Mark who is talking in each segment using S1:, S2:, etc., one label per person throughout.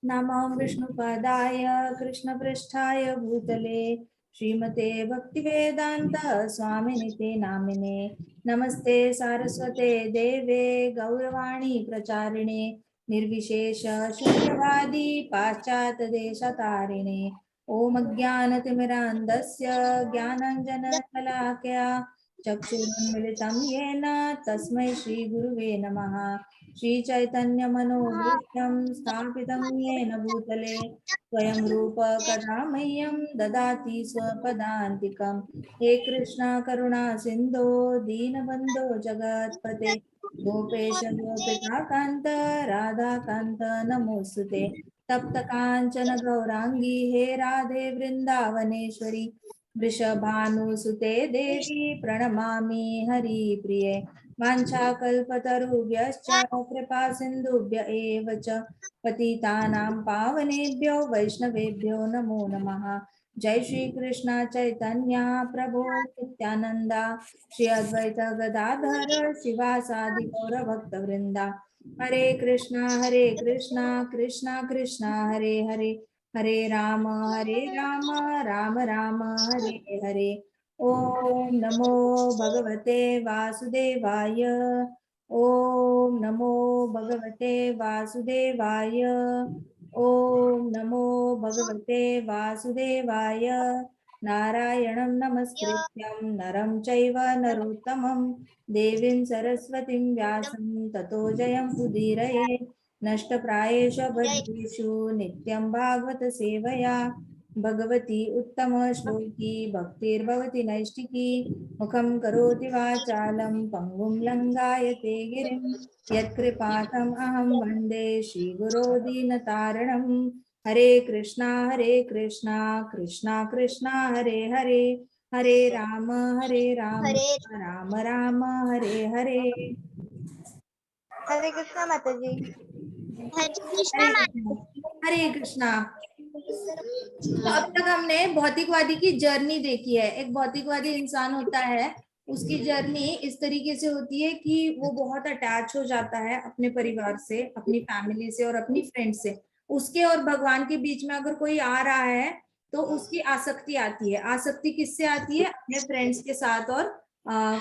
S1: नमो विष्णुपदाय कृष्णपृष्ठाय भूतले श्रीमते भक्तिवेदांत स्वामिनिते नामिने। नमस्ते सारस्वते देवे गौरवाणी प्रचारिणे निर्विशेष शून्यवादी पाश्चात्य देशतारिणे। ओम ज्ञानतिमिरान्धस्य ज्ञानाञ्जनशलाकया चक्षुरुन्मिलितं येन तस्मै श्रीगुरुवे नमः। श्रीचैतन्यमनोभीष्टं स्थापितं येन भूतले स्वयं रूप कदा मह्यं ददाति स्वपदान्तिकं। हे कृष्णा करुणा सिन्धो दीनबन्धो जगत्पते गोपेश गोपिकान्त राधाकान्त नमोऽस्तुते। तप्त काञ्चन गौरांगी हे राधे वृन्दावनेश्वरी वृषभानुसुते देवी प्रणमामि हरिप्रिये। वाञ्छाकल्पतरुभ्यश्च कृपा सिन्धुभ्य एव च पतितानां पावनेभ्यो वैष्णवेभ्यो नमो नमः। जय श्री कृष्ण चैतन्य प्रभु नित्यानंदा श्री अद्वैत गदाधर शिवासादि गौर भक्त वृंदा। हरे कृष्णा कृष्णा कृष्णा हरे हरे हरे राम राम राम हरे हरे। ओम नमो भगवते वासुदेवाय। ओम नमो भगवते वासुदेवाय। ओम नमो भगवते वासुदेवाय। नारायणं नमस्कृत्यं नरं चैव नरोत्तमं देवीं सरस्वतीं व्यासं ततो जयं उदीरये। नष्टप्रायेषु भद्रेषु नित्यं भागवत सेवया भगवती उत्तम श्लोकी भक्तिर्भवती नैष्टिकी। मुखं करोति वाचालं पङ्गुं लङ्घायते गिरिं यत्कृपातम् अहं वन्दे श्रीगुरो दीनतारिणं। हरे कृष्णा कृष्णा कृष्णा हरे हरे हरे राम
S2: हरे
S1: राम राम हरे हरे।
S2: हरे कृष्णा माता जी। हरे कृष्णा
S1: हरे
S2: माता
S1: कृष्णा
S2: जी।
S1: हरे कृष्णा। तो अब तक हमने भौतिकवादी की जर्नी देखी है। एक भौतिकवादी इंसान होता है, उसकी जर्नी इस तरीके से होती है कि वो बहुत अटैच हो जाता है अपने परिवार से, अपनी फैमिली से और अपनी फ्रेंड से। उसके और भगवान के बीच में अगर कोई आ रहा है तो उसकी आसक्ति आती है। आसक्ति किससे आती है? अपने फ्रेंड्स के साथ और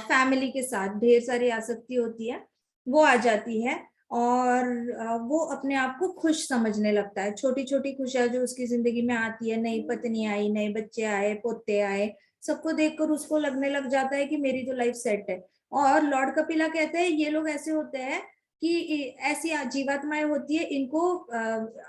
S1: फैमिली के साथ ढेर सारी आसक्ति होती है, वो आ जाती है। और वो अपने आप को खुश समझने लगता है। छोटी छोटी खुशियां जो उसकी जिंदगी में आती है, नई पत्नी आई, नए बच्चे आए, पोते आए, सबको देखकर उसको लगने लग जाता है कि मेरी तो लाइफ सेट है। और लॉर्ड कपिला कहते हैं ये लोग ऐसे होते हैं कि ऐसी जीवात्माएं होती है, इनको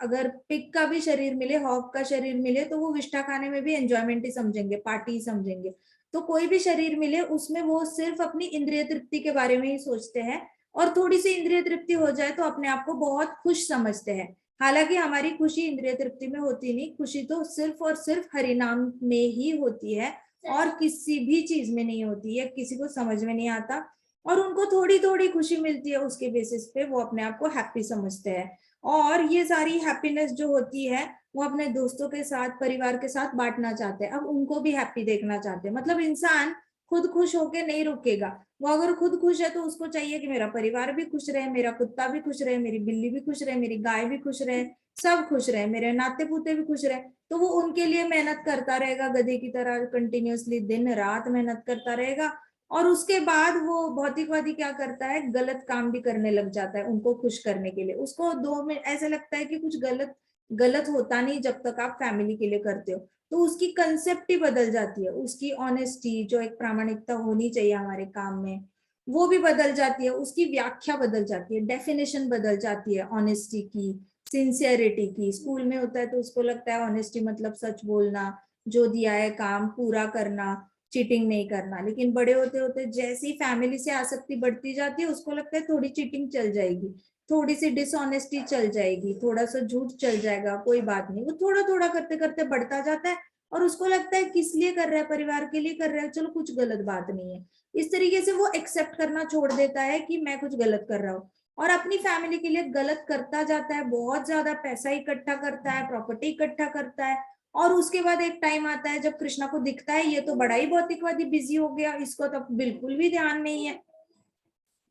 S1: अगर पिग का भी शरीर मिले, हॉक का शरीर मिले, तो वो विष्ठा खाने में भी एंजॉयमेंट ही समझेंगे, पार्टी ही समझेंगे। तो कोई भी शरीर मिले उसमें वो सिर्फ अपनी इंद्रिय तृप्ति के बारे में ही सोचते हैं, और थोड़ी सी इंद्रिय तृप्ति हो जाए तो अपने आप को बहुत खुश समझते हैं। हालांकि हमारी खुशी इंद्रिय तृप्ति में होती नहीं, खुशी तो सिर्फ और सिर्फ हरिनाम में ही होती है और किसी भी चीज में नहीं होती है, किसी को समझ में नहीं आता। और उनको थोड़ी थोड़ी खुशी मिलती है, उसके बेसिस पे वो अपने आप को हैप्पी समझते हैं। और ये सारी हैप्पीनेस जो होती है वो अपने दोस्तों के साथ, परिवार के साथ बांटना चाहते हैं। अब उनको भी हैप्पी देखना चाहते हैं। मतलब इंसान खुद खुश होके नहीं रुकेगा। वो अगर खुद खुश है तो उसको चाहिए कि मेरा परिवार भी खुश रहे, मेरा कुत्ता भी खुश रहे, मेरी बिल्ली भी खुश रहे, मेरी गाय भी खुश रहे, सब खुश रहे, मेरे नाते पुते भी खुश रहे। तो वो उनके लिए मेहनत करता रहेगा, गधे की तरह कंटिन्यूअसली दिन रात मेहनत करता रहेगा। और उसके बाद वो भौतिकवादी क्या करता है, गलत काम भी करने लग जाता है उनको खुश करने के लिए। उसको दो में ऐसे लगता है कि कुछ गलत गलत होता नहीं जब तक आप फैमिली के लिए करते हो। तो उसकी कंसेप्ट ही बदल जाती है, उसकी ऑनेस्टी जो एक प्रामाणिकता होनी चाहिए हमारे काम में, वो भी बदल जाती है। उसकी व्याख्या बदल जाती है, डेफिनेशन बदल जाती है ऑनेस्टी की, सिंसियरिटी की। स्कूल में होता है तो उसको लगता है ऑनेस्टी मतलब सच बोलना, जो दिया है काम पूरा करना, चीटिंग नहीं करना। लेकिन बड़े होते होते जैसे ही फैमिली से आसक्ति बढ़ती जाती है, उसको लगता है थोड़ी चीटिंग चल जाएगी, थोड़ी सी डिसऑनेस्टी चल जाएगी, थोड़ा सा झूठ चल जाएगा, कोई बात नहीं। वो थोड़ा थोड़ा करते करते बढ़ता जाता है और उसको लगता है किस लिए कर रहा है, परिवार के लिए कर रहा है, चलो कुछ गलत बात नहीं है। इस तरीके से वो एक्सेप्ट करना छोड़ देता है कि मैं कुछ गलत कर रहा हूँ, और अपनी फैमिली के लिए गलत करता जाता है। बहुत ज्यादा पैसा इकट्ठा करता है, प्रॉपर्टी इकट्ठा करता है। और उसके बाद एक टाइम आता है जब कृष्णा को दिखता है ये तो बड़ा ही भौतिकवादी बिजी हो गया, इसको तो बिल्कुल भी ध्यान नहीं है,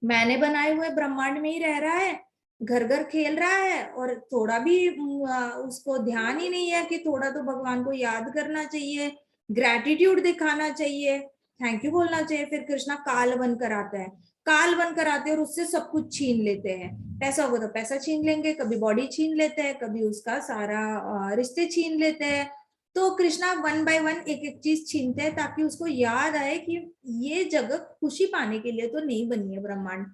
S1: मैंने बनाए हुए ब्रह्मांड में ही रह रहा है, घर घर खेल रहा है और थोड़ा भी उसको ध्यान ही नहीं है कि थोड़ा तो भगवान को याद करना चाहिए, ग्रैटिट्यूड दिखाना चाहिए, थैंक यू बोलना चाहिए। फिर कृष्णा काल बनकर आता है, काल बनकर आते हैं और उससे सब कुछ छीन लेते हैं। पैसा होगा तो पैसा छीन लेंगे, कभी बॉडी छीन लेते हैं, कभी उसका सारा रिश्ते छीन लेते हैं। तो कृष्णा वन बाय वन एक एक चीज छीनते हैं ताकि उसको याद आए कि ये जगह खुशी पाने के लिए तो नहीं बनी है ब्रह्मांड।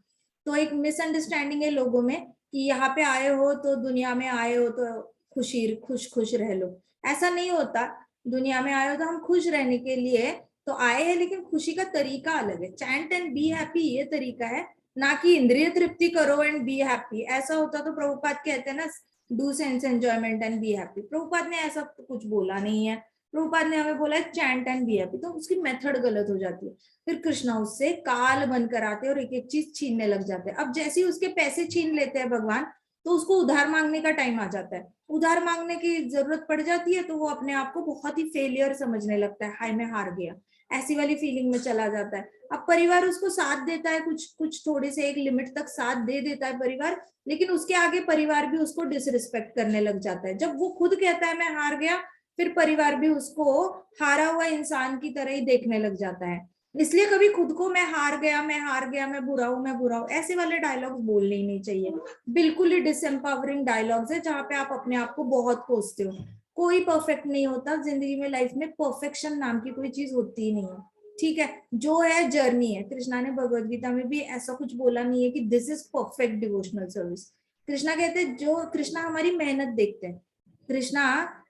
S1: तो एक मिसअंडरस्टैंडिंग है लोगों में कि यहाँ पे आए हो तो दुनिया में आए हो तो खुशी खुश खुश रह लो, ऐसा नहीं होता। दुनिया में आए हो तो हम खुश रहने के लिए तो आए हैं, लेकिन खुशी का तरीका अलग है। चैंट एंड बी हैप्पी ये तरीका है, ना कि इंद्रिय तृप्ति करो एंड बी हैप्पी। ऐसा होता तो प्रभुपाद कहते हैं ना, do sense enjoyment and be happy. Prabhupada ने ऐसा कुछ बोला नहीं है, प्रभुपाद ने हमें बोला है चैंट एंड बी हैप्पी, तो उसकी मेथड गलत हो जाती है। फिर कृष्णा उससे काल बनकर आते और एक एक चीज छीनने लग जाते हैं। अब जैसे ही उसके पैसे छीन लेते हैं भगवान, तो उसको उधार मांगने का टाइम आ जाता है। उधार मांगने की जरूरत पड़ जाती है तो वो अपने आप को बहुत ही फेलियर समझने लगता है, हाय मैं हार गया, ऐसी वाली फीलिंग में चला जाता है। अब परिवार उसको साथ देता है, कुछ कुछ थोड़े से एक लिमिट तक साथ दे देता है परिवार, लेकिन उसके आगे परिवार भी उसको डिसरिस्पेक्ट करने लग जाता है। जब वो खुद कहता है मैं हार गया, फिर परिवार भी उसको हारा हुआ इंसान की तरह ही देखने लग जाता है। इसलिए कभी खुद को मैं हार गया, मैं हार गया, मैं बुरा हूं, मैं बुरा हूं, ऐसे वाले डायलॉग्स बोलने ही नहीं चाहिए। बिल्कुल ही डिसएम्पावरिंग डायलॉग्स है जहां पे आप अपने आप को बहुत कोसते हो। कोई परफेक्ट नहीं होता जिंदगी में, लाइफ में परफेक्शन नाम की कोई चीज होती ही नहीं है। ठीक है, जो है जर्नी है। कृष्णा ने भगवत गीता में भी ऐसा कुछ बोला नहीं है कि this is perfect devotional service. Krishna कहते हैं, जो कृष्णा हमारी मेहनत देखते हैं, कृष्णा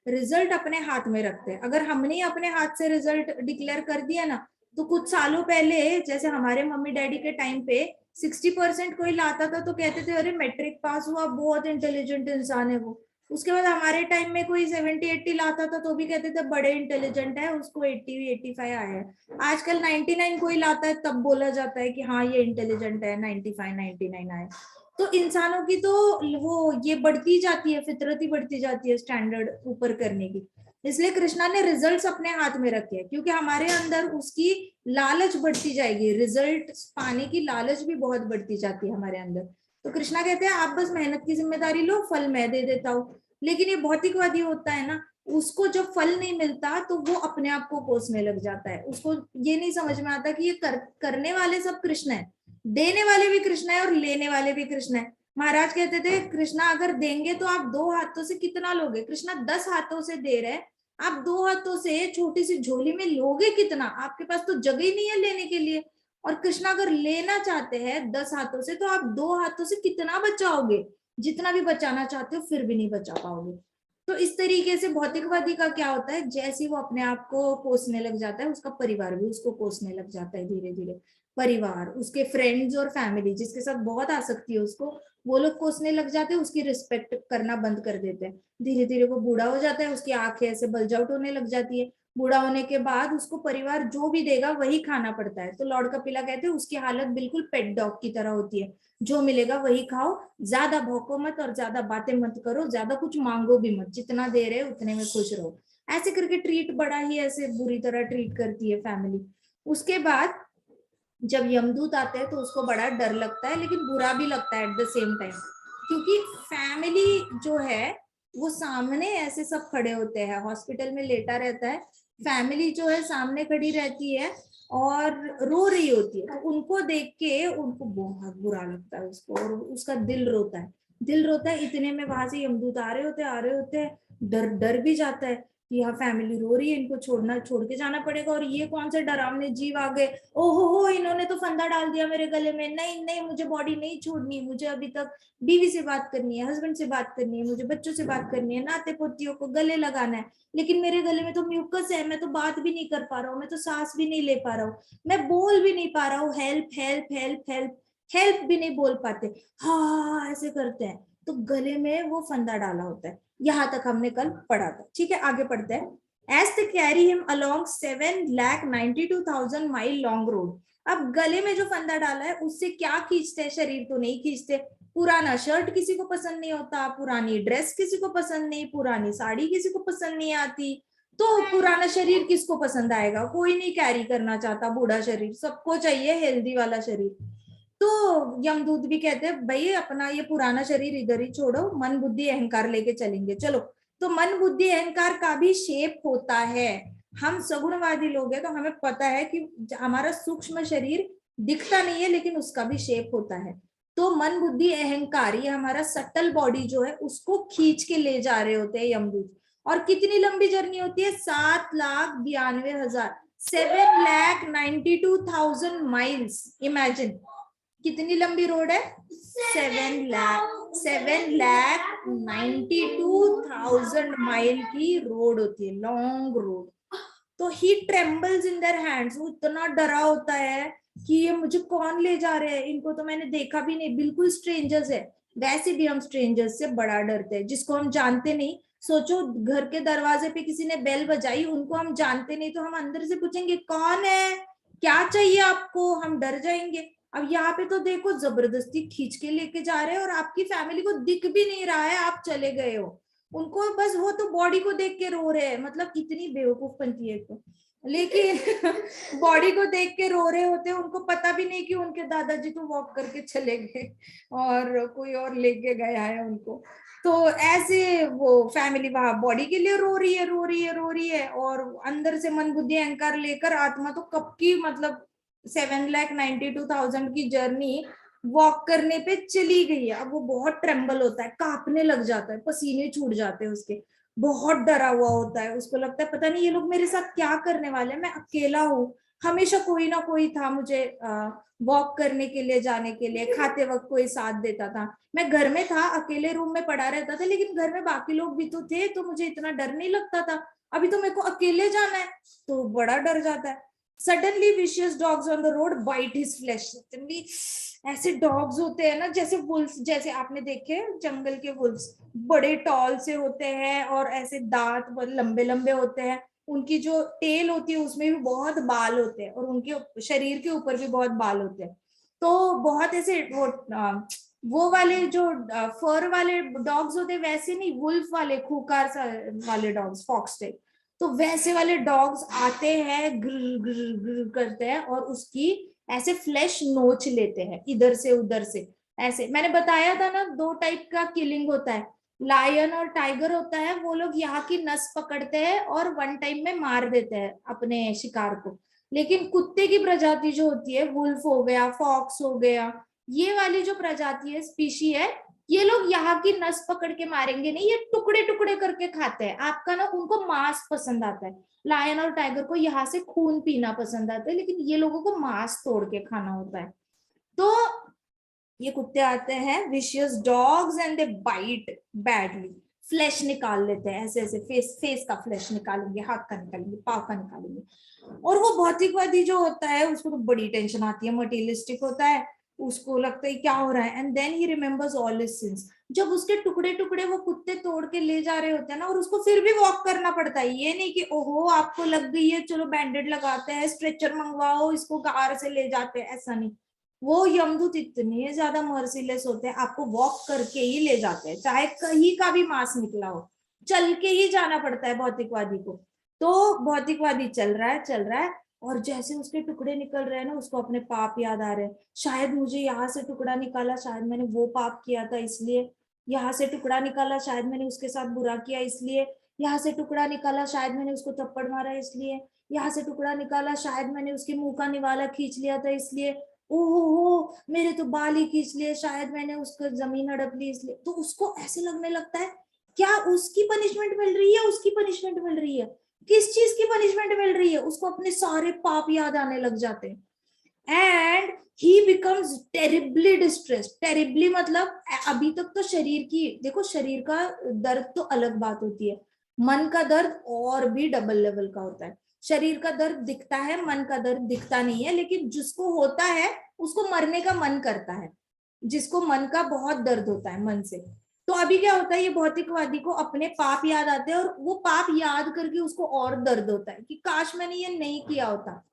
S1: रिजल्ट अपने हाथ में रखते हैं। अगर हमने अपने हाथ से रिजल्ट डिक्लेयर कर दिया ना, तो कुछ सालों पहले जैसे हमारे मम्मी डैडी के टाइम पे 60% कोई लाता था तो कहते थे अरे मैट्रिक पास हुआ, बहुत इंटेलिजेंट इंसान है वो। उसके बाद हमारे टाइम में कोई 70-80 लाता था तो भी कहते थे बड़े इंटेलिजेंट है, उसको 80-85 आया है। आजकल 99 कोई लाता है तब बोला जाता है कि हाँ ये इंटेलिजेंट है, 95-99 आए। तो इंसानों की तो वो ये बढ़ती जाती है, फितरत ही बढ़ती जाती है स्टैंडर्ड ऊपर करने की। इसलिए कृष्णा ने रिजल्ट्स अपने हाथ में रखे हैं, क्योंकि हमारे अंदर उसकी लालच बढ़ती जाएगी, रिजल्ट पाने की लालच भी बहुत बढ़ती जाती है हमारे अंदर। तो कृष्णा कहते हैं आप बस मेहनत की जिम्मेदारी लो, फल मैं दे देता हूँ। लेकिन ये भौतिकवादी होता है ना, उसको जब फल नहीं मिलता तो वो अपने आप को कोसने लग जाता है। उसको ये नहीं समझ में आता कि ये करने वाले सब कृष्ण है, देने वाले भी कृष्ण है और लेने वाले भी कृष्ण है। महाराज कहते थे कृष्णा अगर देंगे तो आप 2 हाथों से कितना लोगे, कृष्णा 10 हाथों से दे रहे, आप 2 हाथों से छोटी सी झोली में लोगे कितना, आपके पास तो जगह ही नहीं है लेने के लिए। और कृष्णा अगर लेना चाहते हैं 10 हाथों से तो आप 2 हाथों से कितना बचाओगे, जितना भी बचाना चाहते हो फिर भी नहीं बचा पाओगे। तो इस तरीके से भौतिकवादी का क्या होता है, जैसे ही वो अपने आप को कोसने लग जाता है, उसका परिवार भी उसको कोसने लग जाता है धीरे धीरे। परिवार, उसके फ्रेंड्स और फैमिली जिसके साथ बहुत आसक्ति है उसको, वो लोग कोसने लग जाते हैं, उसकी रिस्पेक्ट करना बंद कर देते हैं। धीरे धीरे वो बूढ़ा हो जाता है, उसकी आंखें ऐसे बल्ज आउट होने लग जाती है। बूढ़ा होने के बाद उसको परिवार जो भी देगा वही खाना पड़ता है। तो लॉर्ड कपिला कहते हैं उसकी हालत बिल्कुल पेट डॉग की तरह होती है, जो मिलेगा वही खाओ, ज्यादा भौंको मत और ज्यादा बातें मत करो, ज्यादा कुछ मांगो भी मत, जितना दे रहे उतने में खुश रहो। ऐसे करके ट्रीट बड़ा ही ऐसे बुरी तरह ट्रीट करती है फैमिली। उसके बाद जब यमदूत आते हैं तो उसको बड़ा डर लगता है, लेकिन बुरा भी लगता है एट द सेम टाइम, क्योंकि फैमिली जो है वो सामने ऐसे सब खड़े होते हैं, हॉस्पिटल में लेटा रहता है, फैमिली जो है सामने खड़ी रहती है और रो रही होती है। तो उनको देख के उनको बहुत बुरा लगता है उसको, और उसका दिल रोता है, दिल रोता है। इतने में वहां से यमदूत आ रहे होते हैं, डर डर भी जाता है कि यहाँ फैमिली रो रही है, इनको छोड़ के जाना पड़ेगा, और ये कौन से डरावने जीव आ गए, ओहो हो इन्होंने तो फंदा डाल दिया मेरे गले में, नहीं नहीं मुझे बॉडी नहीं छोड़नी, मुझे अभी तक बीवी से बात करनी है, हस्बैंड से बात करनी है, मुझे बच्चों से बात करनी है, नाते पोतियों को गले लगाना है, लेकिन मेरे गले में तो म्यूकस है, मैं तो बात भी नहीं कर पा रहा हूँ, मैं तो सांस भी नहीं ले पा रहा हूँ, मैं बोल भी नहीं पा रहा हूँ, help help help help, help भी नहीं बोल पाते, हाँ ऐसे करते हैं। तो गले में वो फंदा डाला होता है। यहाँ तक हमने कल पढ़ा था। ठीक है, आगे पढ़ते हैं। As they carry him along 7,92,000 mile long road. अब गले में जो फंदा डाला है उससे क्या खींचते हैं, शरीर तो नहीं खींचते। पुराना शर्ट किसी को पसंद नहीं होता, पुरानी ड्रेस किसी को पसंद नहीं, पुरानी साड़ी किसी को पसंद नहीं आती, तो पुराना शरीर किसको पसंद आएगा, कोई नहीं कैरी करना चाहता बूढ़ा शरीर, सबको चाहिए हेल्दी वाला शरीर। तो यमदूत भी कहते हैं भाई अपना ये पुराना शरीर इधर ही छोड़ो, मन बुद्धि अहंकार लेके चलेंगे, चलो। तो मन बुद्धि अहंकार का भी शेप होता है। हम सगुणवादी लोग हैं तो हमें पता है कि हमारा सूक्ष्म शरीर दिखता नहीं है लेकिन उसका भी शेप होता है। तो मन बुद्धि अहंकार ये हमारा सटल बॉडी जो है उसको खींच के ले जा रहे होते हैं यमदूत। और कितनी लंबी जर्नी होती है, 7,92,000, 7,92,000 माइल्स। इमेजिन कितनी लंबी रोड है, 7,92,000 माइल की रोड होती है, लॉन्ग रोड। तो ही ट्रेम्बल्स इन देयर हैंड्स, वो इतना डरा होता है कि ये मुझे कौन ले जा रहे हैं, इनको तो मैंने देखा भी नहीं, बिल्कुल स्ट्रेंजर्स है। वैसे भी हम स्ट्रेंजर्स से बड़ा डरते हैं, जिसको हम जानते नहीं। सोचो घर के दरवाजे पे किसी ने बेल बजाई, उनको हम जानते नहीं तो हम अंदर से पूछेंगे कौन है, क्या चाहिए आपको, हम डर जाएंगे। अब यहाँ पे तो देखो जबरदस्ती खींच के लेके जा रहे हैं और आपकी फैमिली को दिख भी नहीं रहा है आप चले गए हो, उनको बस वो तो बॉडी को देख के रो रहे हैं। मतलब इतनी बेवकूफ बनती है तो, लेकिन बॉडी को देख के रो रहे होते हैं, उनको पता भी नहीं कि उनके दादाजी तो वॉक करके चले गए और कोई और लेके गया है उनको। तो ऐसे वो फैमिली वहां बॉडी के लिए रो रही है, रो रही है, रो रही है, और अंदर से मन बुद्धि अहंकार लेकर आत्मा तो कब की, मतलब 7,92,000 की जर्नी वॉक करने पे चली गई है। अब वो बहुत ट्रेम्बल होता है, कांपने लग जाता है, पसीने छूट जाते हैं उसके, बहुत डरा हुआ होता है, उसको लगता है पता नहीं ये लोग मेरे साथ क्या करने वाले हैं, मैं अकेला हूँ। हमेशा कोई ना कोई था मुझे वॉक करने के लिए, जाने के लिए, खाते वक्त कोई साथ देता था। मैं घर में था, अकेले रूम में पड़ा रहता था, लेकिन घर में बाकी लोग भी तो थे, तो मुझे इतना डर नहीं लगता था। अभी तो मेरे को अकेले जाना है तो बड़ा डर जाता है। Suddenly vicious dogs on the road bite his flesh. ऐसे डॉग्स होते हैं ना जैसे वुल्फ, जैसे आपने देखे जंगल के वुल्फ्स, बड़े टॉल से होते हैं और ऐसे दांत बहुत लंबे लंबे होते हैं, उनकी जो टेल होती है उसमें भी बहुत बाल होते हैं और उनके शरीर के ऊपर भी बहुत बाल होते हैं। तो बहुत ऐसे वो वाले जो फर वाले डॉग्स होते हैं वैसे नहीं, वुल्फ वाले खूंखार वाले डॉग्स, फॉक्स टाइप। तो वैसे वाले डॉग्स आते हैं, ग्र ग्र ग्र करते हैं और उसकी ऐसे फ्लैश नोच लेते हैं इधर से उधर से। ऐसे मैंने बताया था ना, दो टाइप का किलिंग होता है, लायन और टाइगर होता है, वो लोग यहाँ की नस पकड़ते हैं और वन टाइम में मार देते हैं अपने शिकार को। लेकिन कुत्ते की प्रजाति जो होती है, वुल्फ हो गया, फॉक्स हो गया, ये वाली जो प्रजाति है, स्पीशी है, ये लोग यहाँ की नस पकड़ के मारेंगे नहीं, ये टुकड़े टुकड़े करके खाते हैं। आपका ना उनको मांस पसंद आता है, लायन और टाइगर को यहाँ से खून पीना पसंद आता है, लेकिन ये लोगों को मांस तोड़ के खाना होता है। तो ये कुत्ते आते हैं, vicious dogs, and they bite badly, flesh निकाल लेते हैं, ऐसे ऐसे फेस का फ्लैश निकालेंगे, हाथ का निकालेंगे, पाव का निकालेंगे। और वो भौतिकवादी जो होता है उसको तो बड़ी टेंशन आती है, मटेरियलिस्टिक होता है, उसको लगता है क्या हो रहा है, and then he remembers all his sins. जब उसके टुकड़े टुकड़े वो कुत्ते तोड़ के ले जा रहे होते हैं ना, और उसको फिर भी वॉक करना पड़ता है, ये नहीं कि ओहो आपको लग गई है चलो बैंडेड लगाते हैं, स्ट्रेचर मंगवाओ, इसको कार से ले जाते हैं, ऐसा नहीं। वो यमदूत इतने ज्यादा मर्सीलेस होते हैं, आपको वॉक करके ही ले जाते हैं, चाहे कहीं का भी मांस निकला हो, चल के ही जाना पड़ता है भौतिकवादी को। तो भौतिकवादी चल रहा है, चल रहा है, और जैसे उसके टुकड़े निकल रहे हैं ना, उसको अपने पाप याद आ रहे हैं। शायद मुझे यहाँ से टुकड़ा निकाला, शायद मैंने वो पाप किया था इसलिए। यहाँ से टुकड़ा निकाला, शायद मैंने उसके साथ बुरा किया इसलिए। यहाँ से टुकड़ा निकाला, शायद मैंने उसको थप्पड़ मारा इसलिए। यहाँ से टुकड़ा निकाला, शायद मैंने उसके मुंह का निवाला खींच लिया था इसलिए। ओहो हो, मेरे तो बाल ही खींच लिए, शायद मैंने उसको जमीन हड़प ली इसलिए। तो उसको ऐसे लगने लगता है क्या उसकी पनिशमेंट मिल रही है, उसकी पनिशमेंट मिल रही है, किस चीज की पनिशमेंट मिल रही है, उसको अपने सारे पाप याद आने लग जाते हैं। And he becomes terribly distressed. Terribly मतलब अभी तक तो शरीर की, देखो शरीर का दर्द तो अलग बात होती है, मन का दर्द और भी डबल लेवल का होता है। शरीर का दर्द दिखता है, मन का दर्द दिखता नहीं है, लेकिन जिसको होता है उसको मरने का मन करता है, जिसको मन का बहुत दर्द होता है मन से। तो अभी क्या होता है, ये भौतिकवादी को अपने पाप याद आते हैं, और वो पाप याद करके उसको और दर्द होता है कि काश मैंने ये नहीं किया होता,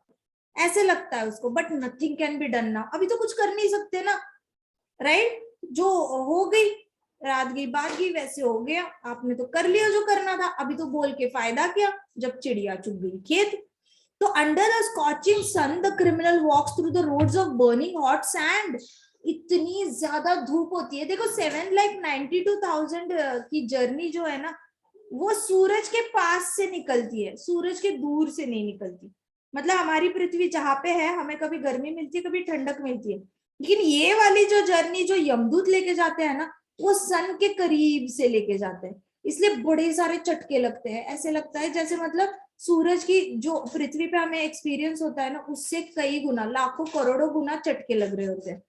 S1: ऐसे लगता है उसको। But nothing can be done now, अभी तो कुछ कर नहीं सकते ना, राइट। जो हो गई, रात गई बात गई, वैसे हो गया, आपने तो कर लिया जो करना था, अभी तो बोल के फायदा क्या जब चिड़िया चुग गई खेत। तो under the scorching sun the criminal walks through the roads of burning hot sand. इतनी ज्यादा धूप होती है, देखो 7,92,000 की जर्नी जो है ना, वो सूरज के पास से निकलती है, सूरज के दूर से नहीं निकलती। मतलब हमारी पृथ्वी जहां पे है, हमें कभी गर्मी मिलती है, कभी ठंडक मिलती है, लेकिन ये वाली जो जर्नी जो यमदूत लेके जाते हैं ना, वो सन के करीब से लेके जाते हैं, इसलिए बड़े सारे चटके लगते हैं। ऐसे लगता है जैसे मतलब सूरज की जो पृथ्वी पे हमें एक्सपीरियंस होता है ना, उससे कई गुना, लाखों करोड़ों गुना चटके लग रहे होते हैं।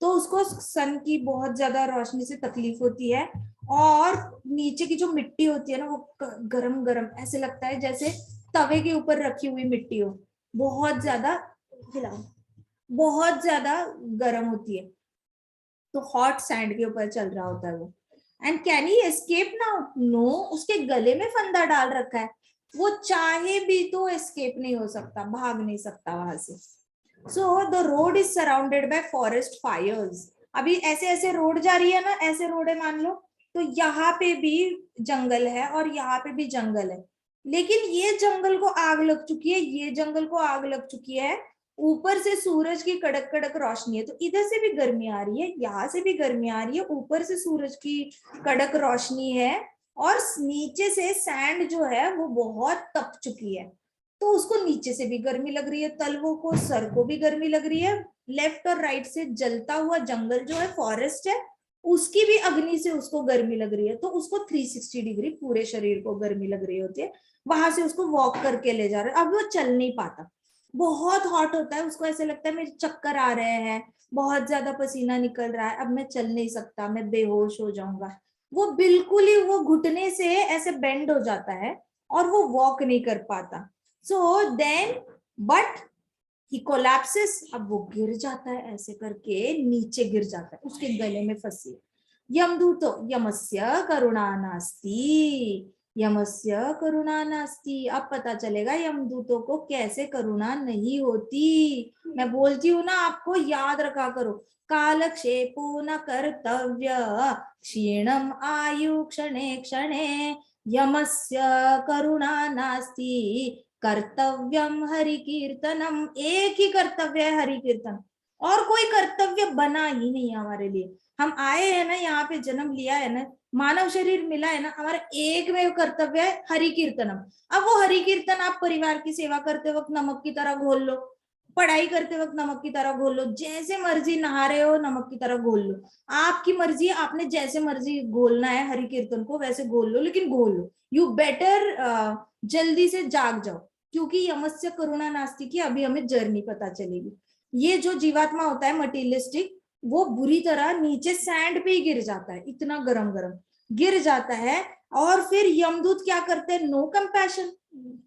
S1: तो उसको सन की बहुत ज्यादा रोशनी से तकलीफ होती है, और नीचे की जो मिट्टी होती है ना, वो गरम गरम ऐसे लगता है जैसे तवे के ऊपर रखी हुई मिट्टी हो, बहुत ज्यादा हिलाओ, बहुत ज्यादा गर्म होती है। तो हॉट सैंड के ऊपर चल रहा होता है वो। And can he escape now? No, उसके गले में फंदा डाल रखा है, वो चाहे भी तो एस्केप नहीं हो सकता, भाग नहीं सकता वहां से। So the road is surrounded by forest fires. अभी ऐसे ऐसे रोड जा रही है ना, ऐसे रोड है मान लो, तो यहाँ पे भी जंगल है और यहाँ पे भी जंगल है, लेकिन ये जंगल को आग लग चुकी है, ये जंगल को आग लग चुकी है, ऊपर से सूरज की कड़क कड़क रोशनी है, तो इधर से भी गर्मी आ रही है, यहाँ से भी गर्मी आ रही है, ऊपर से सूरज की कड़क रोशनी है, और नीचे से सैंड जो है वो बहुत तप चुकी है, तो उसको नीचे से भी गर्मी लग रही है, तलवों को, सर को भी गर्मी लग रही है। लेफ्ट और राइट से जलता हुआ जंगल जो है, फॉरेस्ट है, उसकी भी अग्नि से उसको गर्मी लग रही है, तो उसको 360 डिग्री पूरे शरीर को गर्मी लग रही होती है। वहां से उसको वॉक करके ले जा रहे हैं, अब वो चल नहीं पाता, बहुत हॉट होता है, उसको ऐसे लगता है मेरे चक्कर आ रहे हैं, बहुत ज्यादा पसीना निकल रहा है, अब मैं चल नहीं सकता, मैं बेहोश हो जाऊंगा। वो बिल्कुल ही वो घुटने से ऐसे बेंड हो जाता है और वो वॉक नहीं कर पाता। So then but he collapses, अब वो गिर जाता है, ऐसे करके नीचे गिर जाता है, उसके गले में फंसी है। यमदूतो यमस्य करुणा नास्ति, यमस्य करुणा नास्ति। अब पता चलेगा यमदूतों को कैसे करुणा नहीं होती। मैं बोलती हूँ ना, आपको याद रखा करो, कालक्षेपो न कर्तव्य क्षीणम आयु क्षणे क्षणे, यमस्य करुणा नास्ति कर्तव्यम हरि कीर्तनम। एक ही कर्तव्य है, हरि कीर्तन, और कोई कर्तव्य बना ही नहीं है हमारे लिए। हम आए हैं ना, यहाँ पे जन्म लिया है ना, मानव शरीर मिला है ना, हमारा एक में कर्तव्य है हरि कीर्तनम। अब वो हरि कीर्तन आप परिवार की सेवा करते वक्त नमक की तरह घोल लो, पढ़ाई करते वक्त नमक की तरह घोल लो, जैसे मर्जी नहा रहे हो नमक की तरह घोल लो, आपकी मर्जी, आपने जैसे मर्जी घोलना है हरि कीर्तन को वैसे घोल लो, लेकिन घोल लो। यू बेटर जल्दी से जाग जाओ, क्योंकि यमस्य करुणा नास्ति की अभी हमें जर्नी पता चलेगी। ये जो जीवात्मा होता है मटीरियलिस्टिक, वो बुरी तरह नीचे सैंड पे ही गिर जाता है, इतना गरम गरम गिर जाता है, और फिर यमदूत क्या करते हैं, नो कंपैशन,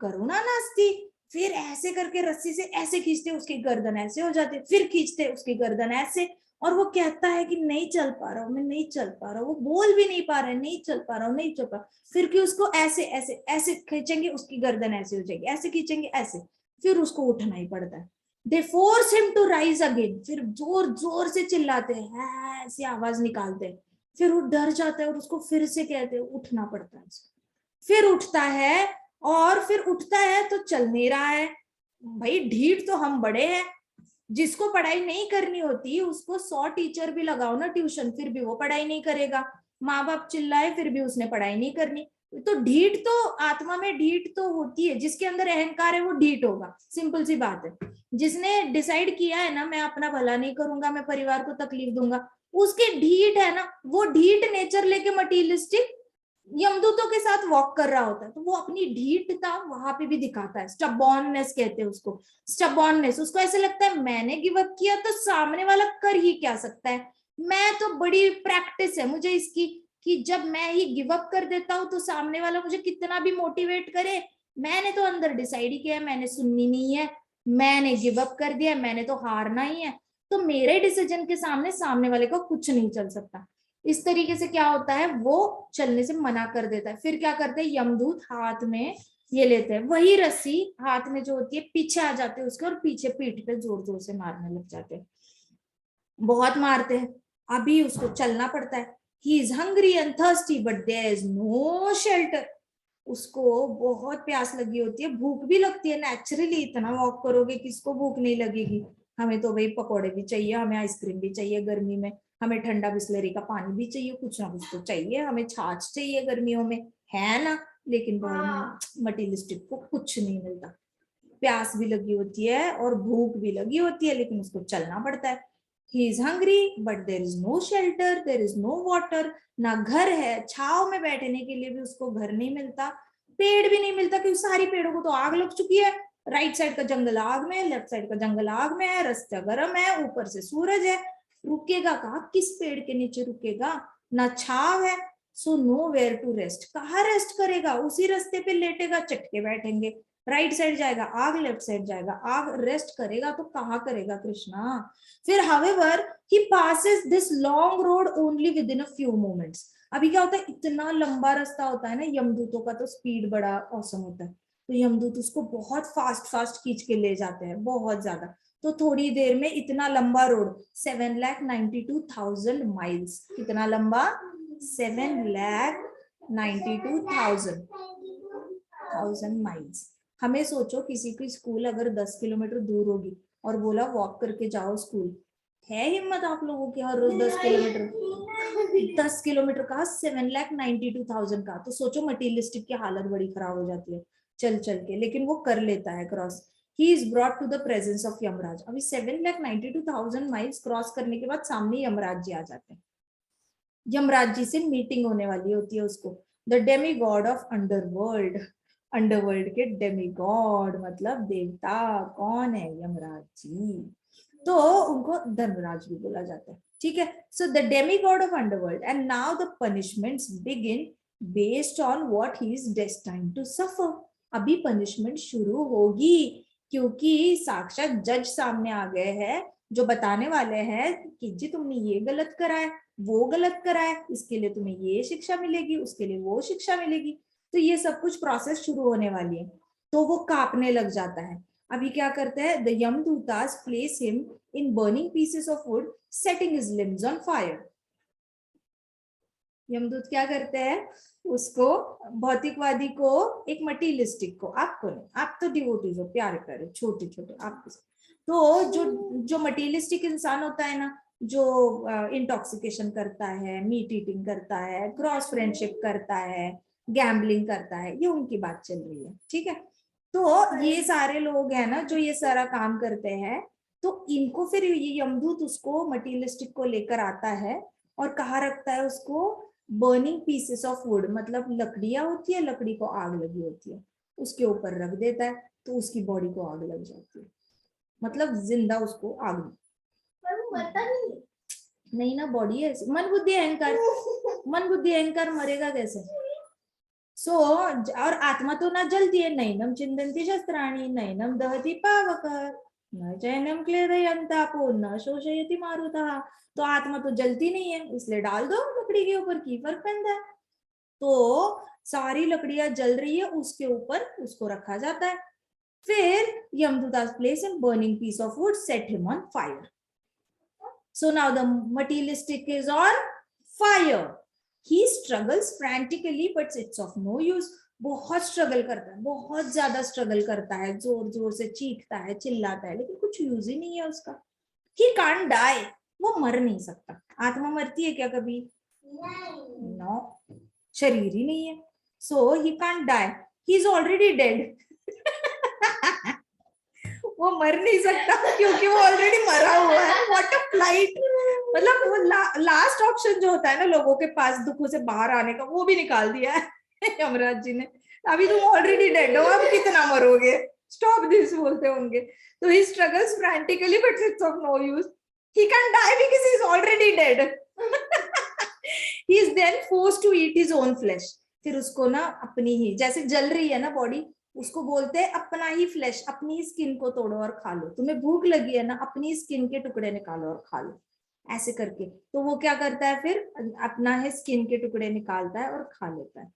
S1: करुणा नास्ति, फिर ऐसे करके रस्सी से ऐसे खींचते, उसकी गर्दन ऐसे हो जाती, फिर खींचते उसकी गर्दन ऐसे, और वो कहता है कि नहीं चल पा रहा हूँ, मैं नहीं चल पा रहा हूँ, वो बोल भी नहीं पा रहा है, नहीं चल पा रहा हूँ, नहीं चल पा, फिर कि उसको ऐसे ऐसे ऐसे खींचेंगे, उसकी गर्दन ऐसे हो जाएगी, ऐसे खींचेंगे ऐसे, फिर उसको उठना ही पड़ता है। They force him to rise again, फिर जोर जोर से चिल्लाते हैं, ऐसी आवाज निकालते हैं, फिर वो डर जाता है और उसको फिर से कहते हैं, उठना पड़ता है उसको, फिर उठता है, और फिर उठता है तो चल नहीं रहा है। भाई ढीठ तो हम बड़े हैं, जिसको पढ़ाई नहीं करनी होती उसको 100 टीचर भी लगाओ ना ट्यूशन, फिर भी वो पढ़ाई नहीं करेगा, माँ बाप चिल्लाए फिर भी उसने पढ़ाई नहीं करनी। तो ढीठ तो आत्मा में ढीठ तो होती है, जिसके अंदर अहंकार है वो ढीठ होगा, सिंपल सी बात है। जिसने डिसाइड किया है ना मैं अपना भला नहीं करूंगा, मैं परिवार को तकलीफ दूंगा, उसके ढीठ है ना, वो ढीठ नेचर लेके मटीरियलिस्टिक यमदूतों के साथ वॉक कर रहा होता है, तो वो अपनी ढीठता वहां पे भी दिखाता है, स्टबॉर्ननेस कहते हैं उसको, स्टबॉर्ननेस। उसको ऐसे लगता है मैंने गिव अप किया तो सामने वाला कर ही क्या सकता है, मैं तो बड़ी प्रैक्टिस है मुझे इसकी, कि जब मैं ही गिव अप कर देता हूँ तो सामने वाला मुझे कितना भी मोटिवेट करे, मैंने तो अंदर डिसाइड ही किया है मैंने सुननी नहीं है, मैंने गिव अप कर दिया, मैंने तो हारना ही है, तो मेरे डिसीजन के सामने सामने वाले को कुछ नहीं चल सकता। इस तरीके से क्या होता है, वो चलने से मना कर देता है। फिर क्या करते हैं, यमदूत हाथ में ये लेते हैं, वही रस्सी हाथ में जो होती है, पीछे आ जाते हैं उसके, और पीछे पीठ पे जोर जोर से मारने लग जाते हैं, बहुत मारते हैं। अभी उसको चलना पड़ता है, he is hungry and thirsty but there is no shelter. उसको बहुत प्यास लगी होती है, भूख भी लगती है नेचुरली, इतना वॉक करोगे किसको भूख नहीं लगेगी। हमें तो भाई पकौड़े भी चाहिए, हमें आइसक्रीम भी चाहिए गर्मी में, हमें ठंडा बिस्लरी का पानी भी चाहिए, कुछ ना कुछ तो चाहिए, हमें छाछ चाहिए गर्मियों में, है ना। लेकिन मटीरियलिस्टिक को कुछ नहीं मिलता, प्यास भी लगी होती है और भूख भी लगी होती है, लेकिन उसको चलना पड़ता है। He is hungry but there is no shelter, there is no water, ना घर है, छाव में बैठने के लिए भी उसको घर नहीं मिलता, पेड़ भी नहीं मिलता क्योंकि सारी पेड़ों को तो आग लग चुकी है। राइट साइड का जंगल आग में है, लेफ्ट साइड का जंगल आग में है, रास्ता गर्म है, ऊपर से सूरज है, रुकेगा कहा, किस पेड़ के नीचे रुकेगा, ना छाव है, so nowhere to rest, कहा रेस्ट करेगा, उसी रास्ते पे लेटेगा, चटके बैठेंगे, राइट साइड जाएगा आग, लेफ्ट साइड जाएगा आग, रेस्ट करेगा तो कहाँ करेगा कृष्णा। फिर however he passes this long road only with in a few moments. अभी क्या होता है, इतना लंबा रास्ता होता है ना, यमदूतों का तो स्पीड बड़ा औसम होता है, तो यमदूत उसको बहुत फास्ट फास्ट खींच के ले जाते हैं, बहुत ज्यादा। तो थोड़ी देर में इतना लंबा रोड, 7,92,000 माइल्स, कितना लंबा, 7,92,000 माइल्स। हमें सोचो किसी की स्कूल अगर 10 किलोमीटर दूर होगी और बोला वॉक करके जाओ स्कूल, है हिम्मत आप लोगों की हर रोज 10 किलोमीटर का, 7,92,000 का, तो सोचो मटीरियलिस्टिक की हालत बड़ी खराब हो जाती है चल चल के, लेकिन वो कर लेता है cross. He is brought to the presence of Yamraj. अभी 7,92,000 माइल्स क्रॉस करने के बाद सामने यमराज जी आ जाते हैं, यमराज जी से मीटिंग होने वाली होती है उसको। The demigod of underworld, underworld के डेमी गॉड मतलब देवता, कौन है, यमराज जी, तो उनको धर्मराज भी बोला जाता है, ठीक है। So the demigod of underworld, and now the punishments begin based on what he is destined to suffer. अभी पनिशमेंट शुरू होगी क्योंकि साक्षात जज सामने आ गए हैं जो बताने वाले हैं कि जी तुमने ये गलत करा है, वो गलत करा है, इसके लिए तुम्हें ये शिक्षा मिलेगी, उसके लिए वो शिक्षा मिलेगी। तो ये सब कुछ प्रोसेस शुरू होने वाली है, तो वो कांपने लग जाता है। अभी क्या करते हैं, the Yamadutas place him in burning pieces of wood setting his limbs on fire. यमदूत क्या करते हैं, उसको, भौतिकवादी को, एक मटीरियलिस्टिक को, आपको नहीं, आप तो डिवोटीज हो, प्यारे प्यारे छोटे छोटे आपके, तो जो जो मटीरियलिस्टिक इंसान होता है ना, जो इंटॉक्सिकेशन करता है, मीट ईटिंग करता है, क्रॉस फ्रेंडशिप करता है, गैम्बलिंग करता है, ये उनकी बात चल रही है, ठीक है। तो ये सारे लोग हैं ना जो ये सारा काम करते हैं, तो इनको फिर ये यमदूत उसको मटीरियलिस्टिक को लेकर आता है और कहाँ रखता है उसको, बर्निंग पीसेस ऑफ वुड, मतलब लकड़ियां होती है, लकड़ी को आग लगी होती है, उसके ऊपर रख देता है, तो उसकी बॉडी को आग लग जाती है, मतलब जिंदा उसको आग नहीं ना, बॉडी है, मन बुद्धि अहंकार, मन बुद्धि अहंकार मरेगा कैसे। सो और आत्मा तो ना जलती है, नैनम चिंदंती शस्त्राणी नैनम दहति पावक न चैनम क्लेदयंतापो न शोषयति मारुतः। तो आत्मा तो जलती नहीं है, इसलिए डाल दो लकड़ी के ऊपर, की फर्क पैंदा है। तो सारी लकड़ियां जल रही है, उसके ऊपर उसको रखा जाता है। फिर यमदूता's place in burning piece of wood set him on fire. So now the materialistic is on fire. He struggles frantically but it's of no use. बहुत स्ट्रगल करता है, बहुत ज्यादा स्ट्रगल करता है, जोर जोर से चीखता है, चिल्लाता है, लेकिन कुछ यूज ही नहीं है उसका। He can't die. वो मर नहीं सकता। आत्मा मरती है क्या कभी? No. शरीर ही नहीं है, so he can't die. He is already dead. वो मर नहीं सकता क्योंकि वो ऑलरेडी मरा हुआ है। व्हाट अ फ्लाइट, मतलब वो लास्ट ऑप्शन जो होता है ना लोगों के पास दुखों से बाहर आने का, वो भी निकाल दिया है यमराज जी ने। अभी तुम ऑलरेडी डेड हो, अब कितना मरोगे, स्टॉप दिस बोलते होंगे। तो he struggles frantically but it's of no use, he can die because he is already dead. He is then forced to eat his own flesh. फिर उसको ना अपनी ही, जैसे जल रही है ना बॉडी, उसको बोलते हैं अपना ही फ्लैश, अपनी स्किन को तोड़ो और खा लो, तुम्हें भूख लगी है ना, अपनी स्किन के टुकड़े निकालो और खा लो, ऐसे करके। तो वो क्या करता है, फिर अपना है स्किन के टुकड़े निकालता है और खा लेता है,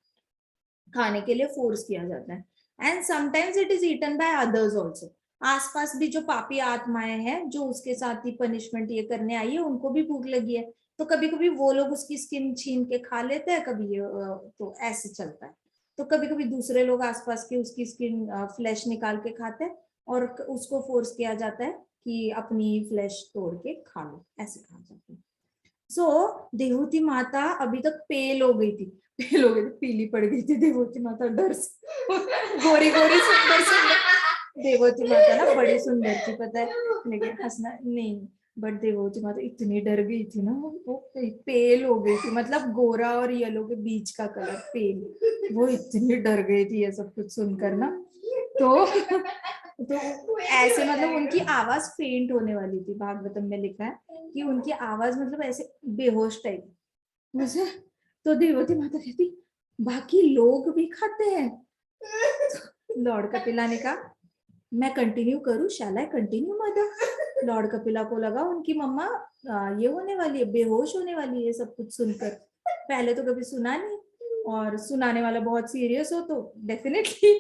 S1: खाने के लिए फोर्स किया जाता है। And sometimes it is eaten by others also. आसपास भी जो पापी आत्माएं हैं जो उसके साथ ही पनिशमेंट ये करने आई है, उनको भी भूख लगी है, तो कभी कभी वो लोग उसकी स्किन छीन के खा लेते हैं, कभी तो ऐसे चलता है। तो कभी कभी दूसरे लोग आसपास के उसकी स्किन फ्लैश निकाल के खाते हैं और उसको फोर्स किया जाता है कि अपनी फ्लैश तोड़ के खा लो, ऐसे कहा जाता है। सो देवहूति माता अभी तक पेल हो गई थी, पेल हो गई थी, पीली पड़ गई थी देवहूति माता डर से। गोरी गोरी सुंदर सुंदर देवहूति माता ना बड़ी सुंदर थी, पता है, लेकिन हंसना नहीं, बट देवहूति माता इतनी डर गई थी ना, वो पेल हो गई थी, मतलब गोरा और येलो के बीच का कलर पेल, वो इतनी डर गई थी ये सब कुछ सुनकर ना। तो ऐसे मतलब उनकी आवाज फेंट होने वाली थी, भागवतम में लिखा है कि उनकी आवाज मतलब ऐसे बेहोश टाइप मुझे। तो देवहूति माता कहती बाकी लोग भी खाते हैं। लॉर्ड कपिला ने कहा मैं कंटिन्यू करूं, shall I continue mother? Lord Kapila को लगा उनकी मम्मा ये होने वाली है, बेहोश होने वाली है सब कुछ सुनकर, पहले तो कभी सुना नहीं, और सुनाने वाला बहुत सीरियस हो तो डेफिनेटली,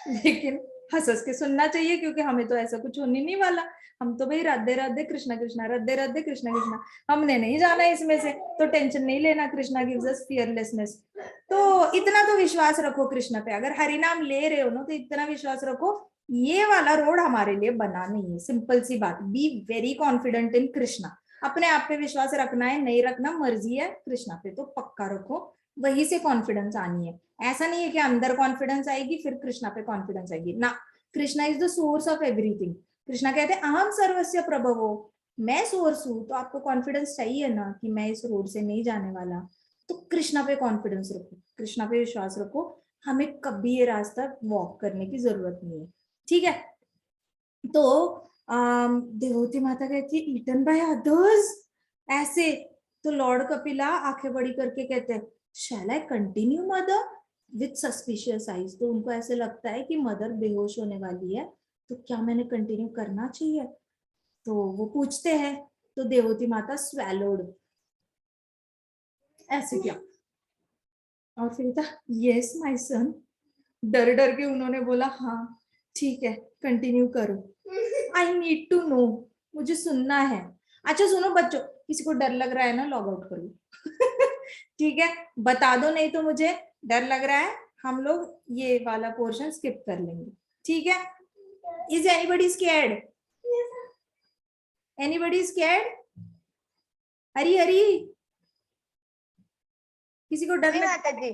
S1: लेकिन हंस हंस के सुनना चाहिए क्योंकि हमें तो ऐसा कुछ होने नहीं वाला, हम तो भाई राधे राधे कृष्णा कृष्णा, राधे राधे कृष्णा कृष्णा, हमने नहीं जाना इसमें से, तो टेंशन नहीं लेना, कृष्णा गिव्स अस फियरलेसनेस। तो इतना तो विश्वास रखो कृष्णा पे, अगर हरि नाम ले रहे हो ना तो इतना विश्वास रखो ये वाला रोड हमारे लिए बना नहीं है, सिंपल सी बात, be very confident in Krishna, अपने आप पे विश्वास रखना है नहीं रखना मर्जी है, कृष्णा पे तो पक्का रखो, वहीं से कॉन्फिडेंस आनी है। ऐसा नहीं है कि अंदर कॉन्फिडेंस आएगी फिर कृष्णा पे कॉन्फिडेंस आएगी ना, Krishna is the source of everything. Krishna कहते हैं अहम सर्वस्य प्रभवो, मैं सोर्स हूं, तो आपको कॉन्फिडेंस चाहिए ना कि मैं इस रोड से नहीं जाने वाला, तो कृष्णा पे कॉन्फिडेंस रखो, कृष्णा पे विश्वास रखो, हमें कभी ये रास्ता वॉक करने की जरूरत नहीं है, ठीक है। तो देवहूति माता कहती है ईटन बाय अदर्स, ऐसे, तो लॉर्ड कपिला आंखें बड़ी करके कहते हैं shall I continue mother with suspicious eyes, तो उनको ऐसे लगता है कि मदर बेहोश होने वाली है, तो क्या मैंने कंटिन्यू करना चाहिए, तो वो पूछते हैं, तो देवहूति माता स्वेलोड, ऐसे क्या, और फिर था यस माय सन, डर डर के उन्होंने बोला हाँ ठीक है कंटिन्यू करो, आई नीड टू नो, मुझे सुनना है। अच्छा सुनो बच्चों, किसी को डर लग रहा है ना लॉग आउट कर लो। ठीक है, बता दो नहीं तो मुझे डर लग रहा है, हम लोग ये वाला पोर्शन स्किप कर लेंगे, ठीक है। Is anybody scared? Anybody scared? Hari Hari, किसी को डर
S2: माता जी?